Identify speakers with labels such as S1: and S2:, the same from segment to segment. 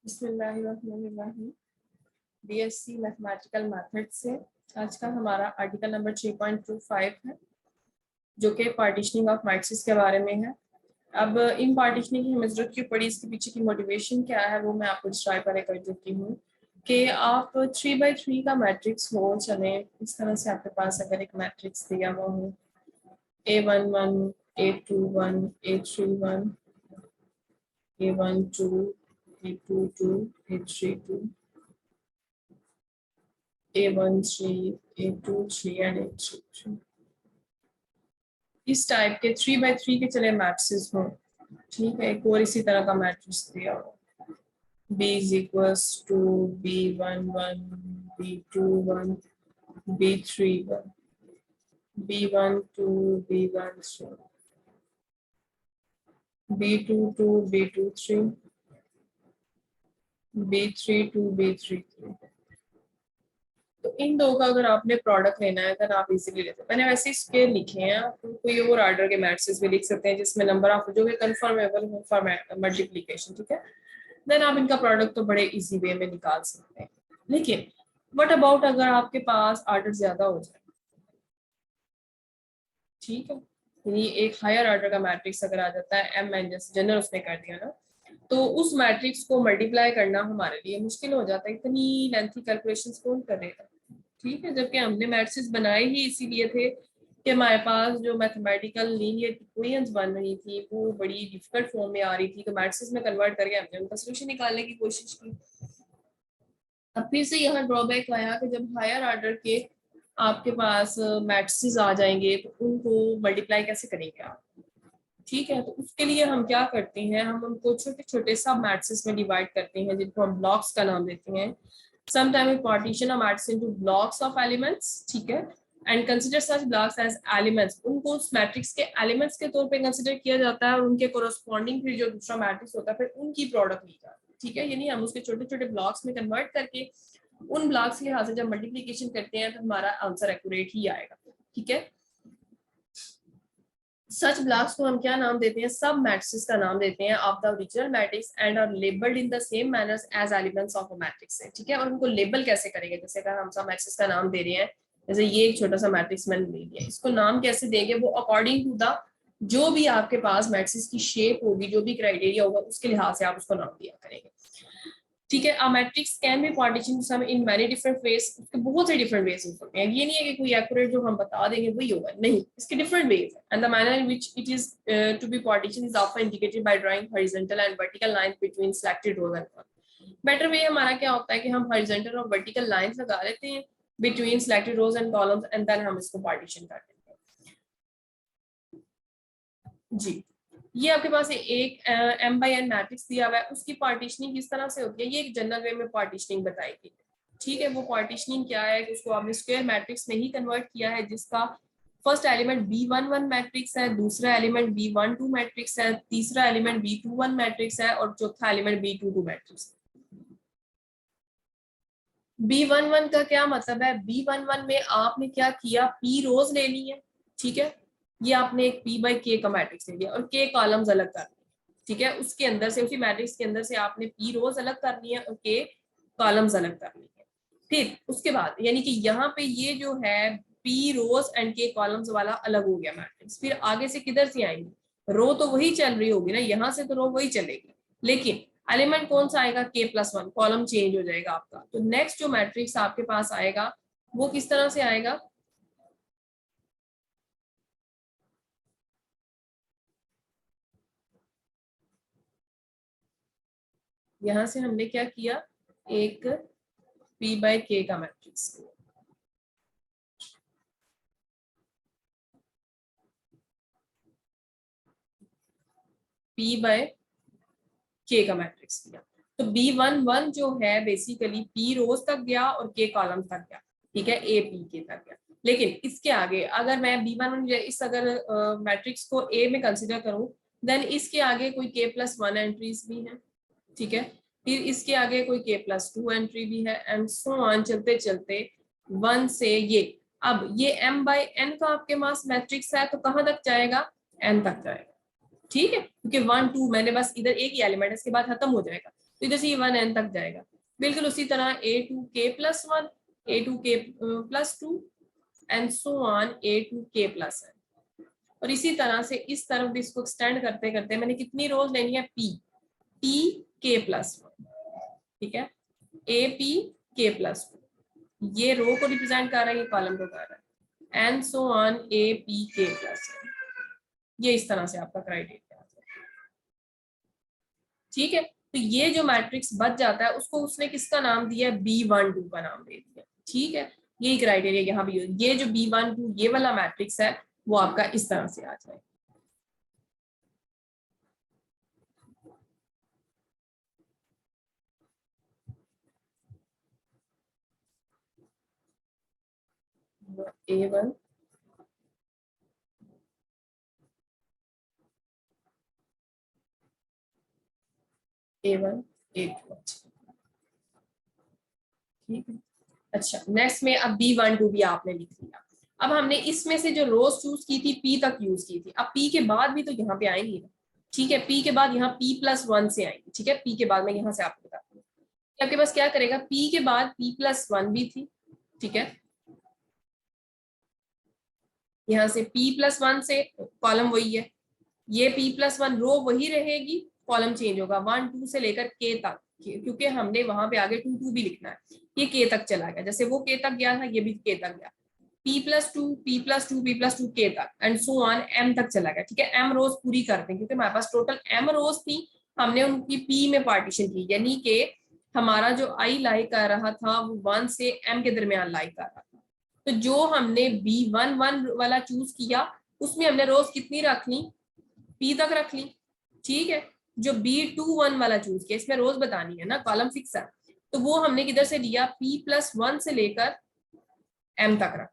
S1: बिस्मिल्लाहिर्रहमानिर्रहीम। BSc mathematical method से आज का हमारा आर्टिकल नंबर 3.25 है, जो कि पार्टीशनिंग ऑफ मैट्रिक्स के बारे में है। अब इन पार्टीशनिंग की हमें जरूरत क्यों पड़ी, इसके पीछे की मोटिवेशन क्या है, वो मैं आपको डिस्क्राइब कर देती हूँ। कि आप 3x3 का मैट्रिक्स हो, चले इस तरह से आपके पास अगर एक मैट्रिक्स दिया हुआ हो A11 A21 A31 A12 A22 A32 A13 A23 and A33 इस टाइप के 3x3 के चले मैट्रिक्स हों। ठीक है, एक और इसी तरह का मैट्रिक्स दिया हो B is equals to B11 B21 B31 B12 B13 B22 B23 B32 B33। तो इन दो का अगर आपने प्रोडक्ट लेना है तो आप इजीली लेते हैं। मैंने वैसे स्केल लिखे हैं, आप कोई और ऑर्डर के मैट्रिक्स भी लिख सकते हैं जिसमें नंबर ऑफ जो कि कंफर्मेबल हो फॉर मल्टीप्लिकेशन। ठीक है, देन आप इनका प्रोडक्ट तो बड़े इजी वे में निकाल सकते हैं। लेकिन व्हाट अबाउट अगर आपके पास ऑर्डर ज्यादा हो जाए, ठीक है, यानी एक हायर ऑर्डर का मैट्रिक्स अगर आ जाता है एम एन जैसे जनरल उसने कर दिया ना, तो उस मैट्रिक्स को मल्टीप्लाई करना हमारे लिए मुश्किल हो जाता है। इतनी लेंथी कैलकुलेशंस कौन करेगा। ठीक है, जबकि हमने मैट्रिक्स बनाए ही इसीलिए थे कि हमारे पास जो मैथमेटिकल लीनियर इक्वेशंस बन रही थी वो बड़ी डिफिकल्ट फॉर्म में आ रही थी, तो मैट्रिक्स में कन्वर्ट करके हमने उनका सोल्यूशन निकालने की कोशिश की। अब फिर से यहाँ ड्रॉबैक आया कि जब हायर ऑर्डर के आपके पास मैट्रिक्स आ जाएंगे तो उनको मल्टीप्लाई कैसे करेंगे आप। ठीक है, तो उसके लिए हम क्या करते हैं, हम उनको छोटे छोटे सब मैट्रिक्स में डिवाइड करते हैं जिनको हम ब्लॉक्स का नाम देते हैं। Sometime we partition a matrix into blocks of elements. ठीक है, and consider such blocks as elements. उनको उस मैट्रिक्स के एलिमेंट्स के तौर पे कंसीडर किया जाता है और उनके कोरस्पॉन्डिंग फिर जो दूसरा मैट्रिक्स होता है फिर उनकी प्रोडक्ट ली जाती है। ठीक है, यानी हम उसके छोटे छोटे ब्लॉक्स में कन्वर्ट करके उन ब्लॉक्स के लिहाज से जब मल्टीप्लीकेशन करते हैं तो हमारा आंसर एक्यूरेट ही आएगा। ठीक है, सच ब्लॉक्स को हम क्या नाम देते हैं, सब मैट्रिक्स का नाम देते हैं of the original matrix and are labelled in the same manners as elements of a matrix है। ठीक है, और उनको लेबल कैसे करेंगे, जैसे अगर हम सब मैट्रिक्स का नाम दे रहे हैं, जैसे ये एक छोटा सा मैट्रिक्स मैंने ले लिया, इसको नाम कैसे देंगे, वो अकॉर्डिंग टू द जो भी आपके पास मैट्रिक्स की शेप होगी, जो भी क्राइटेरिया होगा उसके लिहाज से आप उसको नाम दिया करेंगे। ठीक है, a matrix can be partition some in many different ways. उसके बहुत से डिफरेंट वेज हो सकते हैं, ये नहीं है कि कोई एक्यूरेट जो हम बता देंगे वही होगा, नहीं, इसके डिफरेंट वेज है। And the manner in which it is to be partition is often indicated by drawing horizontal and vertical lines between selected rows and columns. Better way हमारा क्या होता है कि हम हॉरिजॉन्टल और वर्टिकल लाइंस लगा लेते हैं between selected rows and columns and then हम इसको पार्टीशन कर देते हैं। जी, ये आपके पास एक m बाई n मैट्रिक्स दिया हुआ है, उसकी पार्टीशनिंग किस तरह से होती है, ये एक जनरल वे में पार्टीशनिंग बताई गई। ठीक है, वो पार्टीशनिंग क्या है, उसको आपने स्क्वायर मैट्रिक्स में ही कन्वर्ट किया है, जिसका फर्स्ट एलिमेंट B11 मैट्रिक्स है, दूसरा एलिमेंट B12 मैट्रिक्स है, तीसरा एलिमेंट B21 मैट्रिक्स है और चौथा एलिमेंट B22 मैट्रिक्स। B11 का क्या मतलब है, B11 में आपने क्या किया, P रोज ले ली है। ठीक है, ये आपने एक P बाई K का मैट्रिक्स ले लिया और K कॉलम्स अलग कर लिए। ठीक है, उसके अंदर से उसी मैट्रिक्स के अंदर से आपने P रोज अलग कर ली है और K कॉलम्स अलग कर ली है। फिर उसके बाद यानी कि यहाँ पे ये जो है P rows and K columns वाला अलग हो गया मैट्रिक्स। फिर आगे से किधर से आएंगे, रो तो वही चल रही होगी ना, यहाँ से तो रो वही चलेगी, लेकिन एलिमेंट कौन सा आएगा, K+1, कॉलम चेंज हो जाएगा आपका। तो नेक्स्ट जो मैट्रिक्स आपके पास आएगा वो किस तरह से आएगा, यहां से हमने क्या किया, एक P बाई K का मैट्रिक्स, P बाई K का मैट्रिक्स किया। तो B11 जो है बेसिकली P रोज तक गया और K कॉलम तक गया। ठीक है, A P K तक गया, लेकिन इसके आगे अगर मैं B11 इस अगर मैट्रिक्स को A में कंसिडर करूं, देन इसके आगे कोई K+1 एंट्रीज भी हैं। ठीक है, फिर इसके आगे कोई K+2 एंट्री भी है एंड सो ऑन चलते चलते 1 से ये, अब ये M बाई N का आपके पास मैट्रिक्स है तो कहां तक जाएगा, N तक जाएगा। ठीक है, क्योंकि 1 2 मैंने बस इधर एक ही एलिमेंट है, इसके बाद खत्म हो जाएगा। तो इधर से ये 1n तक जाएगा। बिल्कुल उसी तरह a2k+1, a2k+2 and so on a2k+n। और इसी तरह से इस तरफ भी इसको एक्सटेंड करते करते मैंने कितनी रोज लेनी है, pk+1, ठीक है, apk+2, ये रो को रिप्रेजेंट कर रहा है, ये कॉलम को कर रहा है, एंड सो ऑन apk+1। ये इस तरह से आपका क्राइटेरिया, ठीक है। तो ये जो मैट्रिक्स बच जाता है उसको उसने किसका नाम दिया, B12 का नाम दे दिया, ठीक है। यही क्राइटेरिया यहाँ भी, ये जो B12 ये वाला मैट्रिक्स है वो आपका इस तरह से आ जाए। A1 A1 A2, ठीक है। अच्छा नेक्स्ट में अब B12 भी आपने लिख लिया। अब हमने इसमें से जो रोज चूज की थी P तक यूज की थी, अब P के बाद भी तो यहाँ पे आएंगी ना, ठीक है। P के बाद यहाँ P+1 से आएंगी, ठीक है। P के बाद में यहाँ से आपको बताती हूँ आपके पास क्या करेगा, P के बाद P+1 भी थी, ठीक है। यहाँ से P+1 से कॉलम वही है, ये P+1 रो वही रहेगी, कॉलम चेंज होगा 1 2 से लेकर K तक, क्योंकि हमने वहां पे आगे 2 2 भी लिखना है। ये K तक चला गया, जैसे वो K तक गया था ये भी K तक गया, P+2 P+2 P+2 K तक एंड सो ऑन M तक चला गया, ठीक है। M रोज पूरी करते हैं क्योंकि हमारे पास टोटल M रोज थी, हमने उनकी P में पार्टीशन की, यानी कि हमारा जो I लाई कर रहा था वो 1 से M के दरमियान लाई कर रहा था। तो जो हमने B11 वाला चूज किया उसमें हमने रोज कितनी रख ली, P तक रख ली, ठीक है। जो B21 वाला चूज किया इसमें रोज बतानी है ना, कॉलम फिक्स है, तो वो हमने किधर से लिया, P+1 से लेकर M तक रख,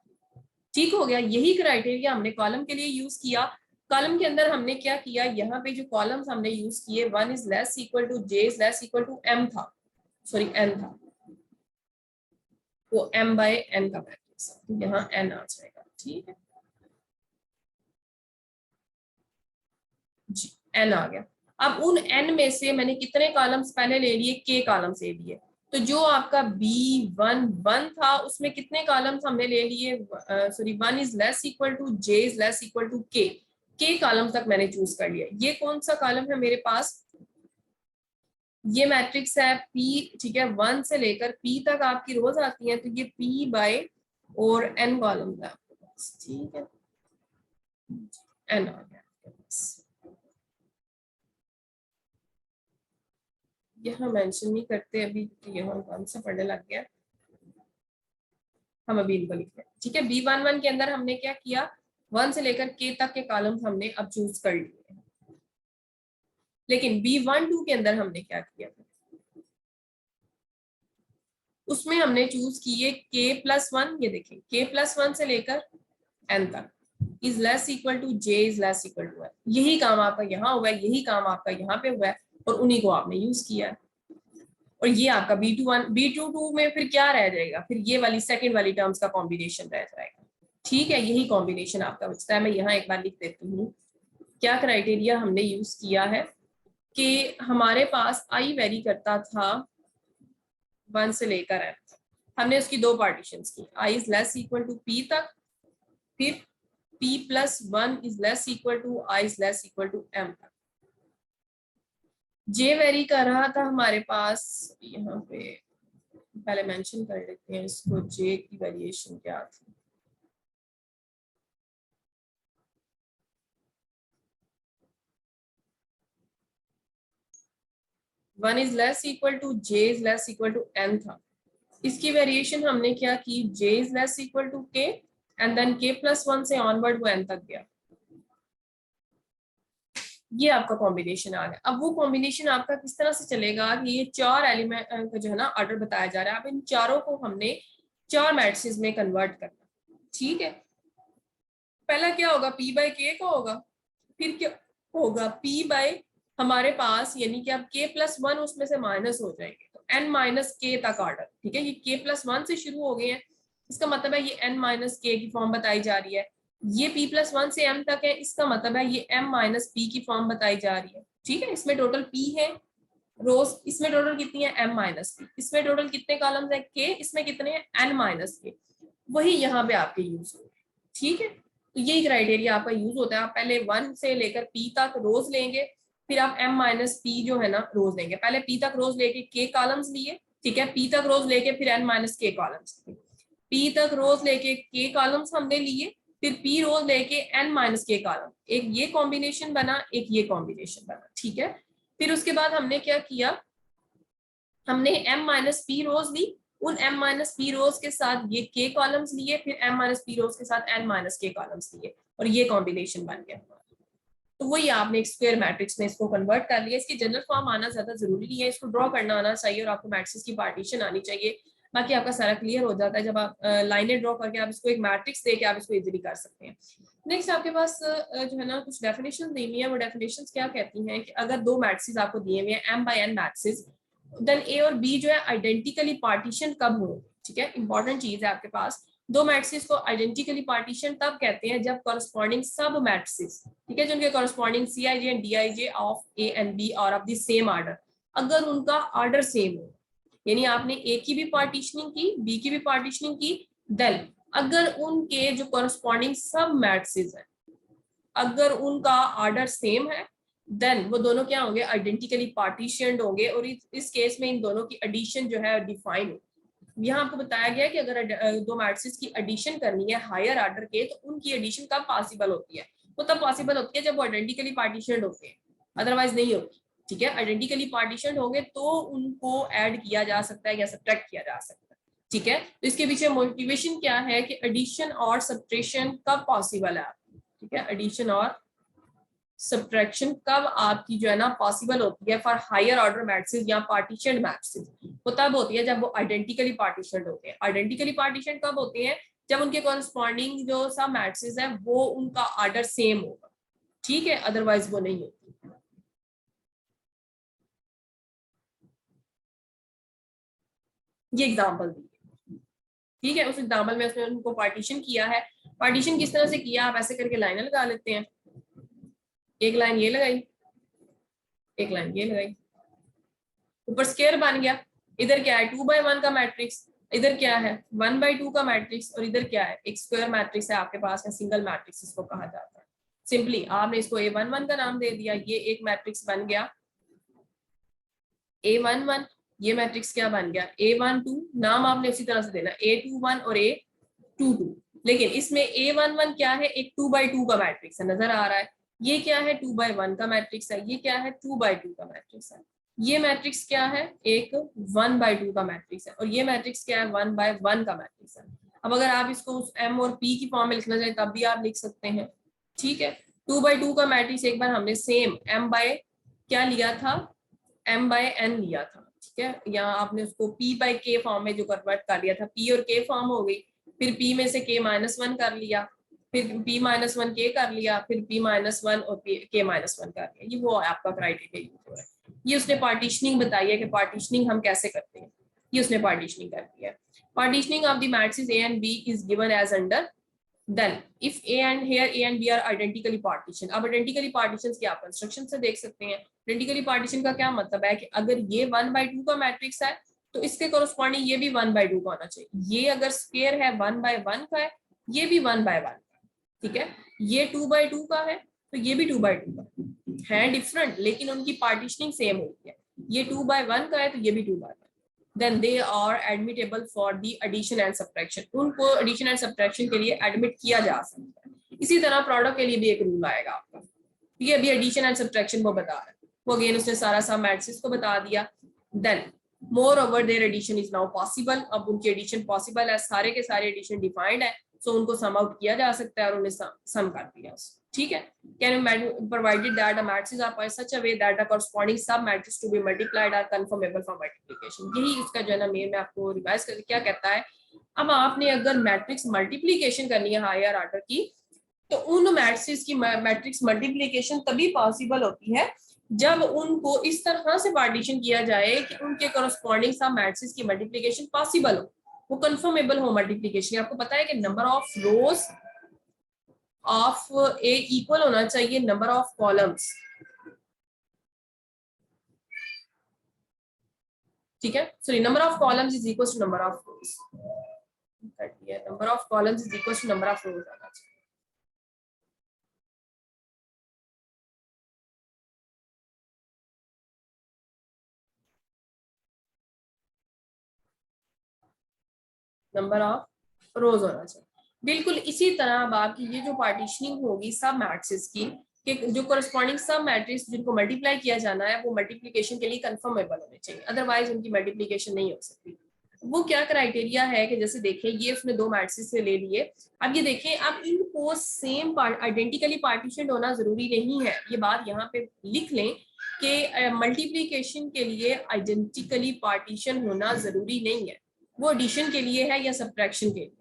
S1: ठीक हो गया। यही क्राइटेरिया हमने कॉलम के लिए यूज किया। कॉलम के अंदर हमने क्या किया, यहाँ पे जो कॉलम्स हमने यूज किए 1 is less equal to J is less equal to M था, सॉरी N था, वो M/N का मैट्रिक्स, तो यहाँ N आ जाएगा, ठीक है जी, N आ गया। अब उन N में से मैंने कितने कॉलम्स पहले ले लिए, K कॉलम्स ले लिए, तो जो आपका B11 था उसमें कितने कॉलम्स हमने ले लिए, sorry 1 is less equal to J is less equal to K column तक मैंने चूज कर लिया। ये कौन सा कॉलम है मेरे पास, ये मैट्रिक्स है P, ठीक है। 1 से लेकर P तक आपकी रोज आती है, तो ये P बाय और N कॉलम है आपके पास, ठीक है, N आ गया आपके पास। यहाँ मेंशन नहीं करते अभी, यहाँ कौन सा पढ़ने लग गया, हम अभी इनको लिखते हैं, ठीक है। B11 के अंदर हमने क्या किया, 1 से लेकर K तक के कॉलम्स हमने अब चूज कर लिए, लेकिन B12 के अंदर हमने क्या किया, उसमें हमने चूज किए K+1, ये देखिए K+1 से लेकर N तक is less equal to J is less equal to N। यही काम आपका यहाँ हुआ है, यही काम आपका यहाँ पे हुआ है, और उन्हीं को आपने यूज किया है। और ये आपका B21 B22 में फिर क्या रह जाएगा, फिर ये वाली सेकंड वाली टर्म्स का कॉम्बिनेशन रह जाएगा, ठीक है। यही कॉम्बिनेशन आपका बचता है। मैं यहाँ एक बार लिख देती हूँ क्या क्राइटेरिया हमने यूज किया है, कि हमारे पास I वेरी करता था 1 से लेकर N तक, हमने उसकी दो पार्टीशंस की, I is less equal to P तक, फिर P+1 is less equal to I is less equal to M तक। J वेरी कर रहा था हमारे पास, यहाँ पे पहले मेंशन कर लेते हैं इसको, J की वेरिएशन क्या थी, one is less equal to J is less equal to N था। इसकी वेरिएशन हमने क्या की, J is less equal to K and then K+1 से ऑनवर्ड वो N तक गया। ये आपका कॉम्बिनेशन आ गया। अब वो कॉम्बिनेशन आपका किस तरह से चलेगा कि ये चार एलिमेंट का जो है ना ऑर्डर बताया जा रहा है, अब इन चारों को हमने चार मैट्रिसेस में कन्वर्ट करना, ठीक है। पहला क्या होगा, P/K का होगा, फिर क्या होगा P/ हमारे पास, यानी कि अब K+1 उसमें से माइनस हो जाएंगे, तो N-K तक ऑर्डर, ठीक है। ये K+1 से शुरू हो गए हैं, इसका मतलब है ये N-K की फॉर्म बताई जा रही है। ये P+1 से M तक है, इसका मतलब है ये M-P की फॉर्म बताई जा रही है, ठीक है। इसमें टोटल P है, रोज इसमें टोटल कितनी है m माइनस की, इसमें टोटल कितने कॉलम्स है k, इसमें कितने हैं n माइनस के, वही यहाँ पे आपके यूज हो। ठीक है, तो यही क्राइटेरिया आपका यूज होता है। आप पहले 1 से लेकर p तक रोज लेंगे, फिर आप m माइनस p जो है ना रोज लेंगे। पहले p तक रोज लेके k कॉलम्स लिए, ठीक है, p तक रोज लेके फिर n minus k columns, p तक रोज लेके k कॉलम्स हमने लिए, फिर p रोज लेके n माइनस k कॉलम, एक ये कॉम्बिनेशन बना, एक ये कॉम्बिनेशन बना। ठीक है, फिर उसके बाद हमने क्या किया, हमने m माइनस p रोज ली, उन m माइनस p रोज के साथ ये k कॉलम्स लिए, फिर m माइनस p रोज के साथ n माइनस k कॉलम्स लिए, और ये कॉम्बिनेशन बन गया। तो वही आपने एक स्क्वायर मैट्रिक्स में इसको कन्वर्ट कर लिया। इसकी जनरल फॉर्म आना ज्यादा जरूरी नहीं है, इसको ड्रॉ करना आना चाहिए और आपको मैट्रिक्स की पार्टीशन आनी चाहिए, बाकी आपका सारा क्लियर हो जाता है। जब आप लाइनें ड्रॉ करके आप इसको एक मैट्रिक्स दे के आप इसको इजीली कर सकते हैं। नेक्स्ट आपके पास जो है ना कुछ डेफिनेशन दी हुई है, वो डेफिनेशन क्या कहती हैं कि अगर दो मैट्रिक्स आपको दिए हुए हैं m by n matrix, then A और बी जो है आइडेंटिकली पार्टीशन कब हो। ठीक है, इंपॉर्टेंट चीज है आपके पास, दो मैट्रिक्स को आइडेंटिकली पार्टीशन तब कहते हैं जब कॉरस्पॉन्डिंग सब मैट्रिक्स, ठीक है, जिनके corresponding Cij and Dij of A and B और ऑफ द सेम आर्डर, अगर उनका आर्डर सेम हो, यानी आपने ए की भी पार्टीशनिंग की, बी की भी पार्टीशनिंग की, देन अगर उनके जो कॉरस्पॉन्डिंग सब मैट्रिक्स हैं अगर उनका आर्डर सेम है, देन वो दोनों क्या होंगे, आइडेंटिकली पार्टीशनड होंगे, और इस केस में इन दोनों की एडिशन जो है डिफाइन होगी। यहाँ आपको बताया गया कि अगर दो मैट्रिक्स की एडिशन करनी है हायर ऑर्डर के, तो उनकी एडिशन कब पॉसिबल होती है, वो तब पॉसिबल होती है जब वो आइडेंटिकली पार्टीशनड होते हैं, अदरवाइज नहीं होती। ठीक है, आइडेंटिकली पार्टीशनड होंगे तो उनको ऐड किया जा सकता है या सब्ट्रैक्ट किया जा सकता है। ठीक है, तो इसके पीछे मोटिवेशन क्या है कि एडिशन और सब्ट्रैक्शन कब पॉसिबल है। ठीक है, एडिशन और सब्ट्रैक्शन कब आपकी जो है ना पॉसिबल होती है फॉर हायर ऑर्डर मैट्रिक्स या पार्टीशनड मैट्रिक्स, वो तब होती है जब वो आइडेंटिकली पार्टीशनड होते हैं। आइडेंटिकली पार्टीशन कब होते हैं, जब उनके कॉरस्पॉन्डिंग जो सब मैट्रिक्स है वो उनका ऑर्डर सेम होगा। ठीक है, अदरवाइज वो नहीं होती। ये एग्जाम्पल दी, ठीक है, उस एग्जाम्पल में उसने उनको पार्टीशन किया है। पार्टीशन किस तरह से किया, आप ऐसे करके लाइनें लगा लेते हैं, एक लाइन ये लगाई, एक लाइन ये लगाई, ऊपर स्क्वायर बन गया। इधर क्या है 2/1 का मैट्रिक्स, इधर क्या है 1/2 का मैट्रिक्स, और इधर क्या है एक स्क्वायर मैट्रिक्स है आपके पास, या सिंगल मैट्रिक्स इसको कहा जाता है। सिंपली आपने इसको A11 का नाम दे दिया, ये एक मैट्रिक्स बन गया A11, ये मैट्रिक्स क्या बन गया A12, नाम आपने उसी तरह से देना A21 और A22। लेकिन इसमें A11 क्या है, एक 2/2 का मैट्रिक्स है, नजर आ रहा है। ये क्या है 2/1 का मैट्रिक्स है, ये क्या है 2/2 का मैट्रिक्स है। ये मैट्रिक्स क्या है, एक 1/2 का मैट्रिक्स है, और ये मैट्रिक्स क्या है 1/1 का मैट्रिक्स है। अब अगर आप इसको उस m और p की फॉर्म में लिखना चाहें तब भी आप लिख सकते हैं। ठीक है, 2/2 का मैट्रिक्स एक बार हमने सेम m बाय क्या लिया था, m/n लिया था। ठीक है, यहाँ आपने उसको p/k फॉर्म में जो कन्वर्ट कर लिया था, p और k फॉर्म हो गई, फिर p में से k-1 कर लिया, फिर p-1 k कर लिया, फिर p-1 और k-1 कर लिया। ये वो आपका क्राइटेरिया यूज हो रहा है। ये उसने पार्टीशनिंग बताई है कि पार्टीशनिंग हम कैसे करते हैं, ये उसने पार्टीशनिंग कर दिया है। Partitioning of the matrix A and B is given as under, then if A and here A and B are identically partition। अब आइडेंटिकली पार्टीशन की आप कंस्ट्रक्शन से देख सकते हैं। आइडेंटिकली पार्टीशन का क्या मतलब है कि अगर ये 1/2 का मैट्रिक्स है तो इसके कोरस्पॉन्डिंग ये भी 1/2 का होना चाहिए। ये अगर स्क्वायर है 1/1 का है, ये भी 1/1 का। ठीक है, ये 2/2 का है तो ये भी 2/2 का है, डिफरेंट लेकिन उनकी पार्टीशनिंग सेम होती है। ये 2/1 का है तो ये भी 2/1, then they are admittable for the addition and subtraction। उनको addition and subtraction के लिए admit किया जा सकता है। इसी तरह प्रोडक्ट के लिए भी एक रूल आएगा आपका, ठीक है, अभी addition and subtraction वो बता रहा है, वो अगेन उसने सारा सब मैट्रिक्स को बता दिया। then moreover their addition is now possible। अब उनकी addition possible है, सारे के सारे addition defined है, so उनको sum out किया जा सकता है और उन्हें sum कर दिया। ठीक है, can you provided that the matrices are by such a way that the corresponding sub matrix to be multiplied are conformable for multiplication। यही इसका जो है ना मेन, मैं आपको रिवाइज करके क्या कहता है, अब आपने अगर मैट्रिक्स मल्टीप्लीकेशन करनी है हायर ऑर्डर की, तो उन मैट्रिक्स की मैट्रिक्स मल्टीप्लीकेशन तभी पॉसिबल होती है जब उनको इस तरह से पार्टीशन किया जाए कि उनके corresponding सब मैट्रिक्स की मल्टीप्लीकेशन पॉसिबल हो, वो कंफर्मेबल हो मल्टीप्लीकेशन। आपको पता है कि number of rows of A equal होना चाहिए नंबर ऑफ कॉलम्स। ठीक है, sorry, number of columns is equal to number of rows, number of columns is equal to number of rows आना चाहिए। नंबर ऑफ रोज होना चाहिए। बिल्कुल इसी तरह अब आपकी ये जो पार्टीशनिंग होगी सब मैट्रिक्स की, कि जो कोरस्पॉन्डिंग सब मैट्रिक्स जिनको मल्टीप्लाई किया जाना है वो मल्टीप्लिकेशन के लिए कंफर्मेबल होने चाहिए, अदरवाइज उनकी मल्टीप्लिकेशन नहीं हो सकती। वो क्या क्राइटेरिया है कि जैसे देखें ये उसने दो मैट्रिक्स से ले लिए, अब ये देखें अब इनको सेम आइडेंटिकली पार्टीशन होना जरूरी नहीं है, ये बात यहाँ पे लिख लें कि मल्टीप्लिकेशन के लिए आइडेंटिकली पार्टीशन होना जरूरी नहीं है, वो एडिशन के लिए है या सब्ट्रैक्शन के लिए।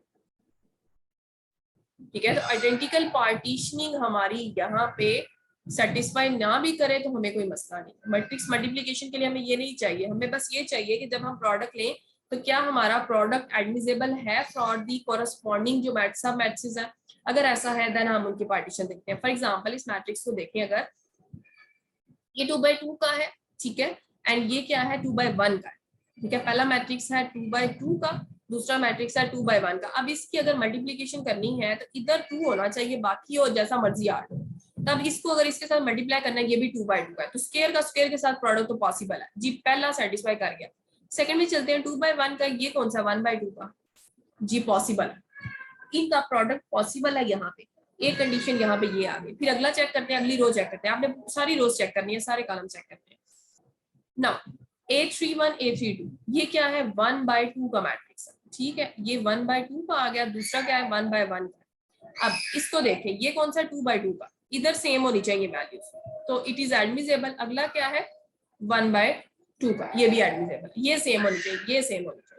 S1: ठीक है, तो आइडेंटिकल पार्टीशनिंग हमारी यहाँ पे सेटिस्फाई ना भी करे तो हमें कोई मसला नहीं, मैट्रिक्स मल्टीप्लिकेशन के लिए हमें ये नहीं चाहिए, हमें बस ये चाहिए कि जब हम प्रोडक्ट लें तो क्या हमारा प्रोडक्ट एडमिसेबल है फॉर दी कोरस्पॉन्डिंग जो सब मैट्रिक्स है, अगर ऐसा है देन हम उनकी पार्टीशन देखते हैं। फॉर एग्जांपल इस मैट्रिक्स को देखें, अगर ये 2/2 का है, ठीक है, एंड ये क्या है 2/1 का है, ठीक है, पहला मैट्रिक्स है 2/2 का, दूसरा मैट्रिक्स है 2/1 का। अब इसकी अगर मल्टीप्लिकेशन करनी है तो इधर 2 होना चाहिए, बाकी और जैसा मर्जी आ हो, तब इसको अगर इसके साथ मल्टीप्लाई करना है, ये भी 2/2 का है, तो स्क्वायर का स्क्वायर के साथ प्रोडक्ट तो पॉसिबल है जी, पहला सेटिस्फाई कर गया। सेकंड में चलते हैं 2/1 का, ये कौन सा 1/2 का, जी पॉसिबल है, इनका प्रोडक्ट पॉसिबल है, यहाँ पे एक कंडीशन यहाँ पे ये आ गई। फिर अगला चेक करते हैं, अगली रो चेक करते हैं, आपने सारी रोज चेक करनी है, सारे कॉलम चेक करते हैं। नाउ A31 A32 ये क्या है 1/2 का मैट्रिक्स है, ठीक है, ये 1/2 का आ गया, दूसरा क्या है 1/1 का। अब इसको देखें, ये कौन सा 2/2 का, इधर सेम होनी चाहिए वैल्यूज, तो इट इज एडमिसेबल। अगला क्या है 1/2 का, ये भी एडमिसेबल, ये सेम होनी चाहिए, ये सेम होनी चाहिए।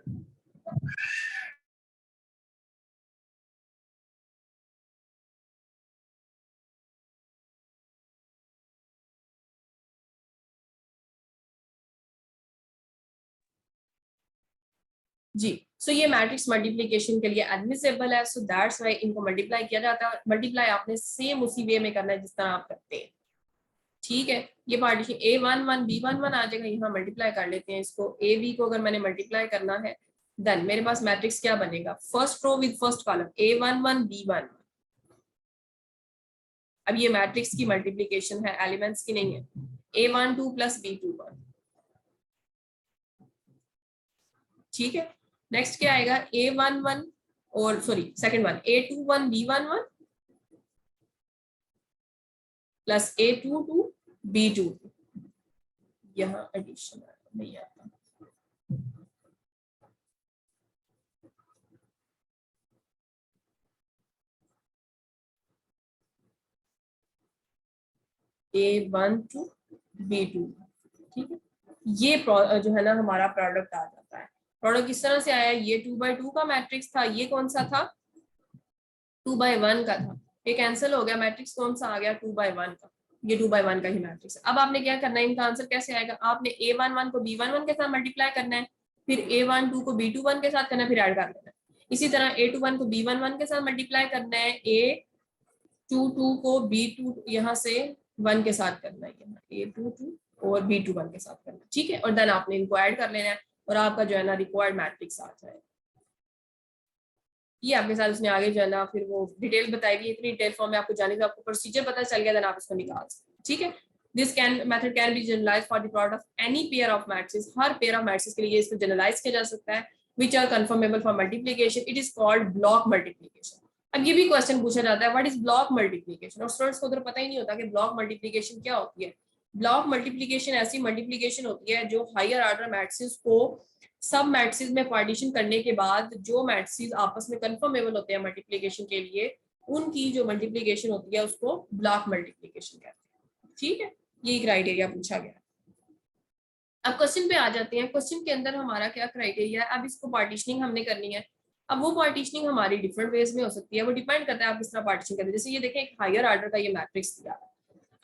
S1: जी, सो ये मैट्रिक्स मल्टीप्लिकेशन के लिए एडमिसेबल है, सो दैट्स व्हाई इनको मल्टीप्लाई किया जाता है। मल्टीप्लाई आपने सेम उसी वे में करना है जिस तरह आप करते हैं, ठीक है। ये पार्टीशन A11 B11 आ जाएगा, यहाँ मल्टीप्लाई कर लेते हैं इसको, AB को अगर मैंने मल्टीप्लाई करना है देन मेरे पास मैट्रिक्स क्या बनेगा, first row with first column A11 B11। अब ये मैट्रिक्स की मल्टीप्लिकेशन है, एलिमेंट्स की नहीं है, A12 प्लस B21, ठीक है। नेक्स्ट क्या आएगा A11 और sorry second one A21 B11 plus A22 B22, यहाँ एडिशन नहीं आता, A12 B2, ठीक है। ये जो है ना हमारा प्रोडक्ट आ जाता है। प्रोडक्ट किस तरह से आया, ये 2/2 का मैट्रिक्स था, ये कौन सा था 2/1 का था, ये कैंसिल हो गया, मैट्रिक्स कौन सा आ गया 2/1 का, ये 2/1 का ही मैट्रिक्स है। अब आपने क्या करना है, इनका आंसर कैसे आएगा, आपने A11 को B11 के साथ मल्टीप्लाई करना है, फिर A12 को B21 के साथ करना है, फिर ऐड कर देना है। इसी तरह A21 को B11 के साथ मल्टीप्लाई करना है, A22 को B2 यहाँ से 1 के साथ करना है, A22 और B21 के साथ करना है, ठीक है, और देन आपने इनको ऐड कर लेना है और आपका जो है ना रिक्वायर्ड मैट्रिक्स आ जाएगा। ये आपके साथ उसने आगे जो है ना फिर वो डिटेल बताई हुई, इतनी डिटेल फॉर्म में आपको जाने का आपको प्रोसीजर पता चल गया, देन आप इसको निकाल सकते, ठीक है। This can method can be generalised for the product of any pair of matrix, हर पेयर ऑफ मैट्रिक्स के लिए इसको जनरलाइज किया जा सकता है, which are conformable for multiplication, it is called block multiplication. अब ये भी क्वेश्चन पूछा जाता है व्हाट इज ब्लॉक मल्टीप्लिकेशन, और स्टूडेंट्स को तो पता ही नहीं होता कि ब्लॉक मल्टीप्लिकेशन क्या होती है। ब्लॉक मल्टीप्लिकेशन ऐसी मल्टीप्लिकेशन होती है जो हायर ऑर्डर मैट्रिक्स को सब मैट्रिक्स में पार्टीशन करने के बाद जो मैट्रिक्स आपस में कंफर्मेबल होते हैं मल्टीप्लिकेशन के लिए, उनकी जो मल्टीप्लिकेशन होती है उसको ब्लॉक मल्टीप्लिकेशन कहते हैं, ठीक है। यही क्राइटेरिया पूछा गया। अब क्वेश्चन पे आ जाते हैं, क्वेश्चन के अंदर हमारा क्या क्राइटेरिया है, अब इसको पार्टीशनिंग हमने करनी है। अब वो पार्टीशनिंग हमारी डिफरेंट वेज में हो सकती है, वो डिपेंड करता है आप किस तरह पार्टीशन करते हैं। जैसे ये देखें एक हायर ऑर्डर का ये मैट्रिक्स दिया,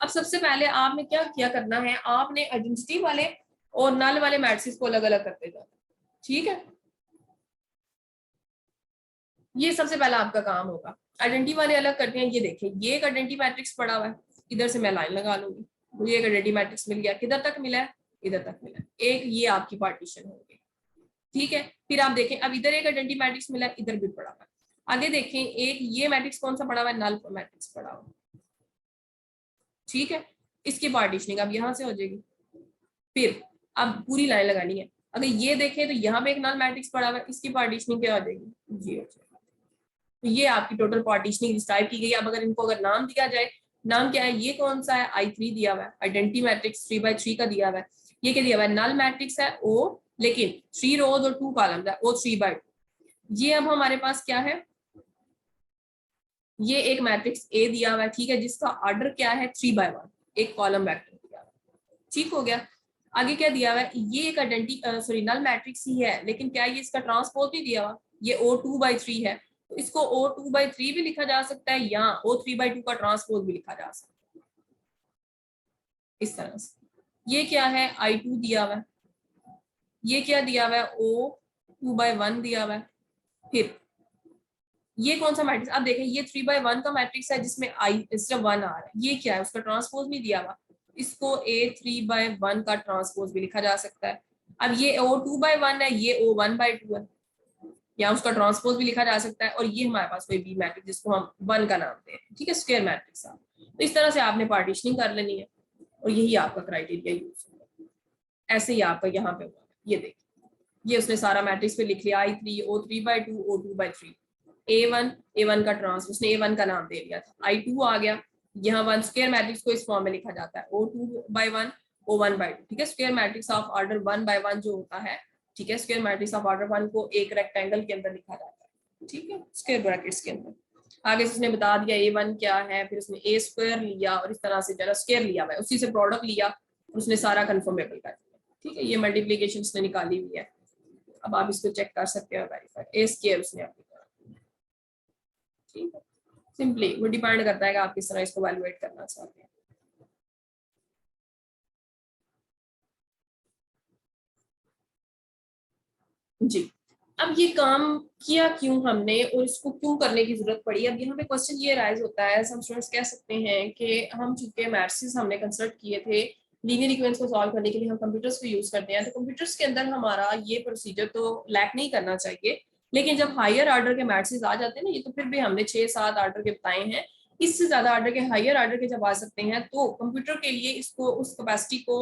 S1: अब सबसे पहले आपने क्या किया करना है, आपने आइडेंटिटी वाले और नल वाले मैट्रिक्स को अलग अलग करते जाना, ठीक है। ये सबसे पहला आपका काम होगा, आइडेंटिटी वाले अलग करते हैं। ये देखें ये एक आइडेंटिटी मैट्रिक्स पड़ा हुआ है, इधर से मैं लाइन लगा लूंगी, मुझे एक आइडेंटिटी मैट्रिक्स मिल गया, किधर तक मिला है इधर तक मिला, एक ये आपकी पार्टीशन हो गई, ठीक है। फिर आप देखें अब इधर एक आइडेंटिटी मैट्रिक्स मिला, इधर भी पड़ा हुआ है। आगे देखें एक ये मैट्रिक्स कौन सा पड़ा हुआ है, नल मैट्रिक्स पड़ा हुआ, ठीक है। इसकी पार्टीशनिंग अब यहाँ से हो जाएगी। फिर अब पूरी लाइन लगानी है, अगर ये देखें तो यहाँ पे एक नल मैट्रिक्स पड़ा हुआ है, इसकी पार्टीशनिंग क्या हो जाएगी, ये हो जाएगी। तो ये आपकी टोटल पार्टीशनिंग इस टाइप की गई। अब अगर इनको अगर नाम दिया जाए, नाम क्या है, ये कौन सा है, I3 दिया हुआ है, आइडेंटिटी मैट्रिक्स 3x3 का दिया हुआ है। ये क्या दिया हुआ है, नल मैट्रिक्स है O, लेकिन 3 रोज और 2 कॉलम्स है, O 3/2। ये अब हमारे पास क्या है, ये एक मैट्रिक्स A दिया हुआ है, ठीक है, जिसका ऑर्डर क्या है 3/1, एक कॉलम वेक्टर दिया हुआ है, ठीक हो गया। आगे क्या दिया हुआ है, ये एक आइडेंटिटी सॉरी नल मैट्रिक्स ही है, लेकिन क्या ये इसका ट्रांसपोज नहीं दिया हुआ, ये O 2/3 है, तो इसको O 2/3 भी लिखा जा सकता है या O 3/2 का ट्रांसपोज भी लिखा जा सकता है, इस तरह से। ये क्या है, I2 दिया हुआ है, ये क्या दिया हुआ है, O 2/1 दिया हुआ है। फिर ये कौन सा मैट्रिक्स, अब देखें ये 3/1 का मैट्रिक्स है जिसमें I सिर्फ 1 आ रहा है, ये क्या है, उसका ट्रांसपोज नहीं दिया हुआ, इसको A 3/1 का ट्रांसपोज भी लिखा जा सकता है। अब ये O 2/1 है, ये O 1/2 है, या उसका ट्रांसपोज भी लिखा जा सकता है। और ये हमारे पास कोई बी मैट्रिक्स जिसको हम 1 का नाम दें, ठीक है, स्क्वायर मैट्रिक्स। तो इस तरह से आपने पार्टीशनिंग कर लेनी है और यही आपका क्राइटेरिया यूज होगा। ऐसे ही आपका यहाँ पे होगा, ये देखिए ये उसने सारा मैट्रिक्स पे लिख लिया, I3 O 3/2 O 2/3, A1 का ट्रांस उसने A1 का नाम दे दिया था, I2 आ गया, यहाँ 1 स्क्वायर मैट्रिक्स को इस फॉर्म में लिखा जाता है O 2/1 O 1/2, ठीक है। स्क्वायर मैट्रिक्स ऑफ ऑर्डर 1/1 जो होता है, ठीक है, स्क्वायर मैट्रिक्स ऑफ ऑर्डर 1 को एक रेक्टेंगल के अंदर लिखा जाता है, ठीक है, स्क्वायर ब्रैकेट्स के अंदर। आगे उसने बता दिया A1 क्या है, फिर उसने A स्क्वायर लिया और इस तरह से जरा स्क्वायर लिया हुआ है, उसी से प्रोडक्ट लिया, उसने सारा कंफर्मेबल कर दिया, ठीक है। ये मल्टीप्लिकेशन उसने निकाली हुई है, अब आप इसको चेक कर सकते हो, वेरीफाई A स्क्वायर उसने आपको, ठीक है। सिंपली वो डिपेंड करता है कि आप किस तरह इसको वैल्यूएट करना चाहते हैं। जी, अब ये काम किया क्यों हमने और इसको क्यों करने की जरूरत पड़ी, अब यहाँ पे क्वेश्चन ये राइज होता है, हम स्टूडेंट्स कह सकते हैं कि हम चूंकि मैथ्स हमने कंसल्ट किए थे लीनियर इक्वेशंस को सॉल्व करने के लिए, हम कंप्यूटर्स को यूज करते हैं, तो कंप्यूटर्स के अंदर हमारा ये प्रोसीजर तो लैक नहीं करना चाहिए, लेकिन जब हायर ऑर्डर के मैथ्स आ जाते हैं ना, ये तो फिर भी हमने 6-7 ऑर्डर के बताए हैं, इससे ज्यादा ऑर्डर के हायर ऑर्डर के जब आ सकते हैं तो कंप्यूटर के लिए इसको उस कैपेसिटी को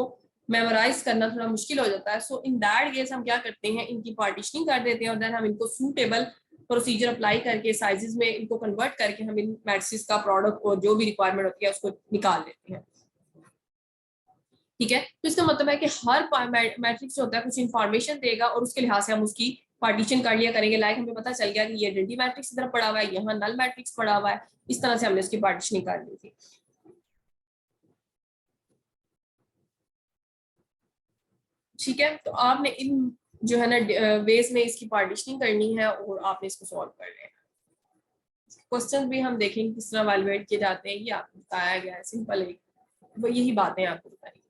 S1: मेमोराइज करना थोड़ा मुश्किल हो जाता है। सो इन दैट केस हम क्या करते हैं, इनकी पार्टीशनिंग कर देते हैं और देन हम इनको सूटेबल प्रोसीजर अप्लाई करके साइजेस में इनको कन्वर्ट करके हम इन मैट्रिक्स का प्रोडक्ट और जो भी रिक्वायरमेंट होती है उसको निकाल लेते हैं, ठीक है। तो इसका मतलब है कि हर मैट्रिक्स होता है कुछ इन्फॉर्मेशन देगा और उसके लिहाज से हम उसकी पार्टीशन कर लिया करेंगे। लाइक हमें पता चल गया कि ये आइडेंटिटी मैट्रिक्स इधर पड़ा हुआ है, यहाँ नल मैट्रिक्स पड़ा हुआ है, इस तरह से हमने इसकी पार्टीशनिंग कर ली थी, ठीक है। तो आपने इन जो है ना वेज में इसकी पार्टीशनिंग करनी है और आपने इसको सॉल्व कर लेना है। क्वेश्चन भी हम देखेंगे किस तरह वैल्यूएट किए जाते हैं, ये आपको बताया गया है, सिंपल है, वो यही बातें आपको बताएंगे,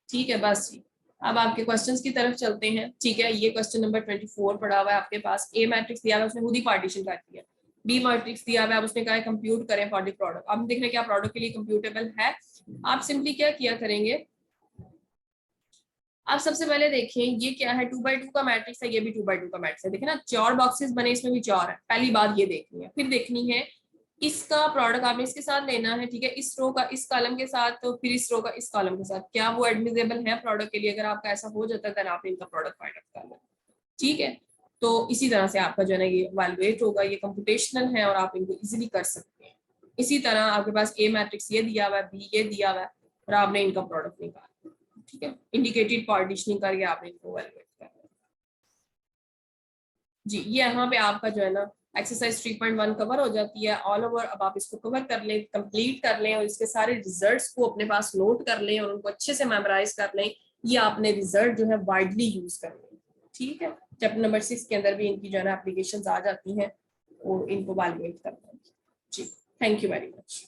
S1: ठीक है। बस जी, अब आपके क्वेश्चंस की तरफ चलते हैं, ठीक है। ये क्वेश्चन नंबर 24 पड़ा हुआ है आपके पास, ए मैट्रिक्स दिया हुआ है, उसने खुद ही पार्टीशन कर दिया, बी मैट्रिक्स दिया हुआ है, उसने कहा है कंप्यूट करें फॉर द प्रोडक्ट। अब देख रहे हैं क्या प्रोडक्ट के लिए कंप्यूटेबल है। आप सिंपली क्या किया करेंगे, आप सबसे पहले देखें ये क्या है, 2x2 का मैट्रिक्स है, ये भी 2x2 का मैट्रिक्स है, देखें ना 4 बॉक्सेस बने, इसमें भी 4 है, पहली बात ये देखनी है। फिर देखनी है इसका प्रोडक्ट आपने इसके साथ लेना है, ठीक है, इस रो का इस कॉलम के साथ, तो फिर इस रो का इस कॉलम के साथ, क्या वो एडमिसेबल है प्रोडक्ट के लिए। अगर आपका ऐसा हो जाता है तो आपने इनका प्रोडक्ट फाइंड आउट कर लेना, ठीक है। तो इसी तरह से आपका जो है ना ये इवैल्यूएट होगा, ये कंप्यूटेशनल है और आप इनको इजीली कर सकते हैं। इसी तरह आपके पास ए मैट्रिक्स ये दिया हुआ है, बी ये दिया हुआ है और आपने इनका प्रोडक्ट निकाला, ठीक है, इंडिकेटेड पार्टीशनिंग करके आपने इनको इवैल्यूएट करना। जी, ये यहाँ पे आपका जो है ना एक्सरसाइज 3.1 कवर हो जाती है ऑल ओवर। अब आप इसको कवर कर लें, कंप्लीट कर लें और इसके सारे रिजल्ट्स को अपने पास नोट कर लें और उनको अच्छे से मेमोराइज कर लें। ये आपने रिजल्ट जो है वाइडली यूज कर लें, ठीक है। चैप्टर नंबर 6 के अंदर भी इनकी जो है ना एप्लीकेशंस आ जाती हैं और इनको वैल्यूएट करना है। जी, थैंक यू वेरी मच।